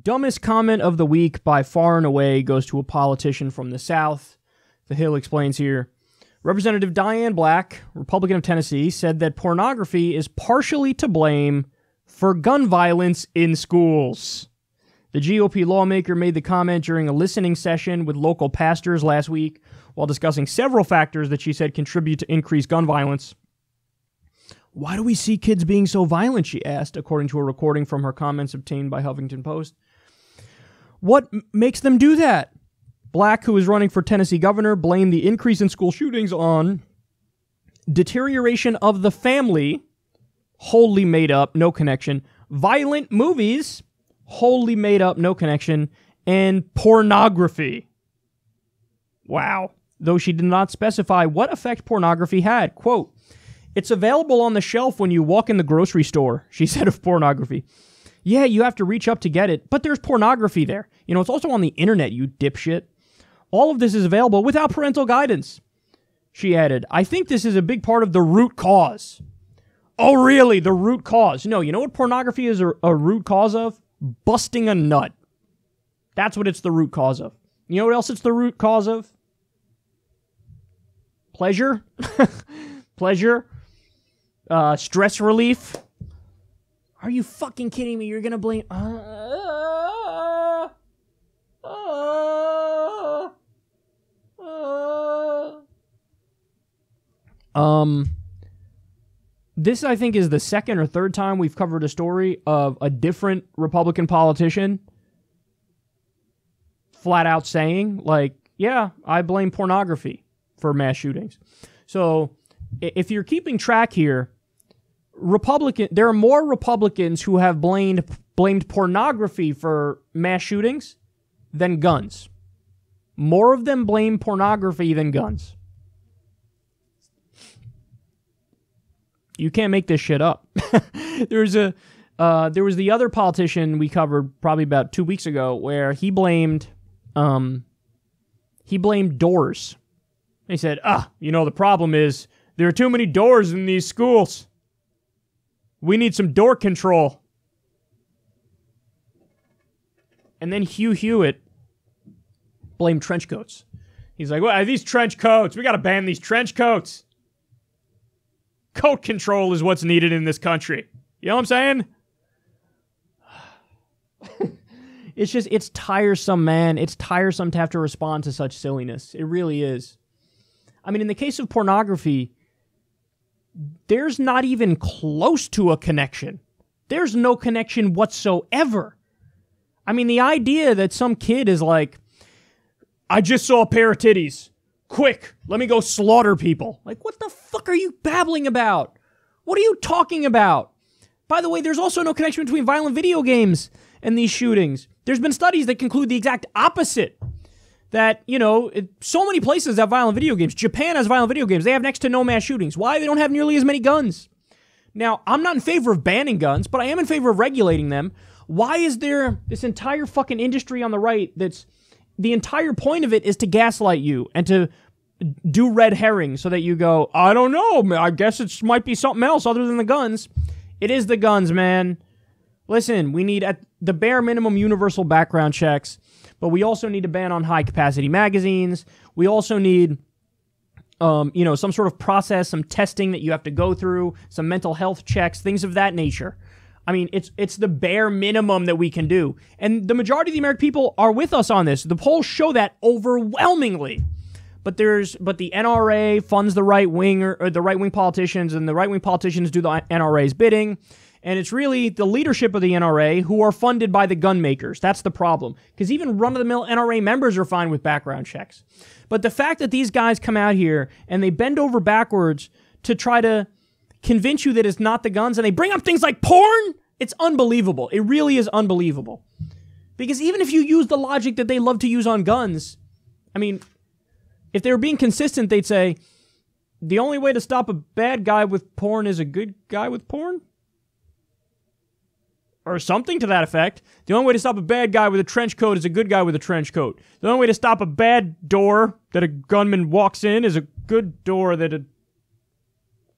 Dumbest comment of the week by far and away goes to a politician from the South. The Hill explains here. Representative Diane Black, Republican of Tennessee, said that pornography is partially to blame for gun violence in schools. The GOP lawmaker made the comment during a listening session with local pastors last week while discussing several factors that she said contribute to increased gun violence. Why do we see kids being so violent, she asked, according to a recording from her comments obtained by Huffington Post. What makes them do that? Black, who is running for Tennessee governor, blamed the increase in school shootings on deterioration of the family, wholly made up, no connection, violent movies, wholly made up, no connection, and pornography. Wow. Though she did not specify what effect pornography had. Quote, "It's available on the shelf when you walk in the grocery store," she said of pornography. Yeah, you have to reach up to get it, but there's pornography there. You know, it's also on the internet, you dipshit. All of this is available without parental guidance. She added, "I think this is a big part of the root cause." Oh, really? The root cause? No, you know what pornography is a root cause of? Busting a nut. That's what it's the root cause of. You know what else it's the root cause of? Pleasure. Pleasure. Stress relief. Are you fucking kidding me? You're gonna blame... This, I think, is the second or third time we've covered a story of a different Republican politician flat out saying, like, yeah, I blame pornography for mass shootings. So, if you're keeping track here, there are more Republicans who have blamed pornography for mass shootings than guns. More of them blame pornography than guns. You can't make this shit up. There was the other politician we covered probably about 2 weeks ago where he blamed doors. He said, the problem is there are too many doors in these schools. We need some door control. And then Hugh Hewitt blamed trench coats. He's like, well, these trench coats, we got to ban these trench coats. Coat control is what's needed in this country. You know what I'm saying? It's tiresome, man. It's tiresome to have to respond to such silliness. It really is. I mean, in the case of pornography, there's not even close to a connection. There's no connection whatsoever. I mean, the idea that some kid is like, I just saw a pair of titties. Quick, let me go slaughter people. Like, what the fuck are you babbling about? What are you talking about? By the way, there's also no connection between violent video games and these shootings. There's been studies that conclude the exact opposite. That, so many places have violent video games. Japan has violent video games. They have next to no mass shootings. Why? They don't have nearly as many guns. Now, I'm not in favor of banning guns, but I am in favor of regulating them. Why is there this entire fucking industry on the right that's... The entire point of it is to gaslight you and to do red herring so that you go, I don't know, I guess it might be something else other than the guns. It is the guns, man. Listen, we need at the bare minimum universal background checks, but we also need to ban on high-capacity magazines. We also need, some sort of process, some testing that you have to go through, some mental health checks, things of that nature. I mean, it's the bare minimum that we can do. And the majority of the American people are with us on this. The polls show that overwhelmingly. But the NRA funds the right wing or the right wing politicians, and the right wing politicians do the NRA's bidding. And it's really the leadership of the NRA who are funded by the gun makers. That's the problem. Because even run-of-the-mill NRA members are fine with background checks. But the fact that these guys come out here and they bend over backwards to try to convince you that it's not the guns, and they bring up things like porn, it's unbelievable. It really is unbelievable. Because even if you use the logic that they love to use on guns, I mean, if they were being consistent, they'd say, the only way to stop a bad guy with porn is a good guy with porn? Or something to that effect. The only way to stop a bad guy with a trench coat is a good guy with a trench coat. The only way to stop a bad door that a gunman walks in is a good door that a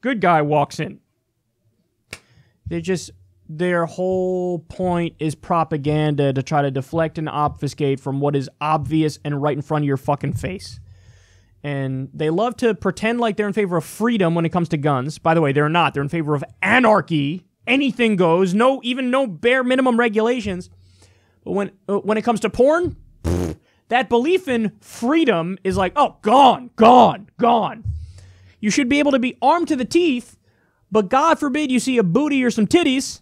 good guy walks in. their whole point is propaganda to try to deflect and obfuscate from what is obvious and right in front of your fucking face. And they love to pretend like they're in favor of freedom when it comes to guns. By the way, they're not. They're in favor of anarchy. Anything goes. Even no bare minimum regulations. But when it comes to porn, that belief in freedom is like, oh, gone. You should be able to be armed to the teeth, but God forbid you see a booty or some titties,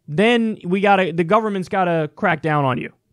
then the government's gotta crack down on you.